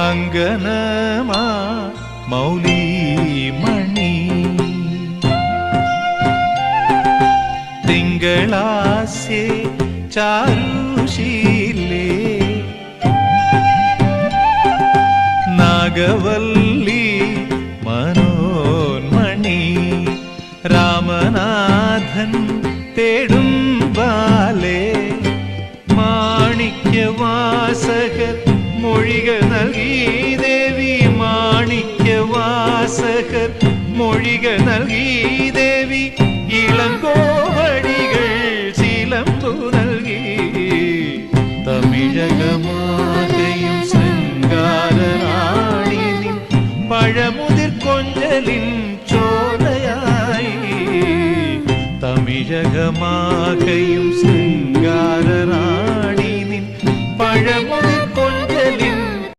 അങ്കനമാ മൗലിമണി തിങ്കളാസ്യേ ചാരുശീലേ നാഗവല്ലി മനോന്മണി രാമനാഥൻ തേടും ബാലേ മാണിക്യവാസകർ മൊഴികൾ നൽകി ദേവി മാണിക്യവാസകർ മൊഴികൾ നൽകി ദേവി ഇളങ്കോവടികൾ ചിലമ്പു നൽകി തമിഴകമാകയും ശൃംഗാരറാണി നിൻ പഴമുതിർ കൊഞ്ചലിൻ ചോലയായി തമിഴകമാകയും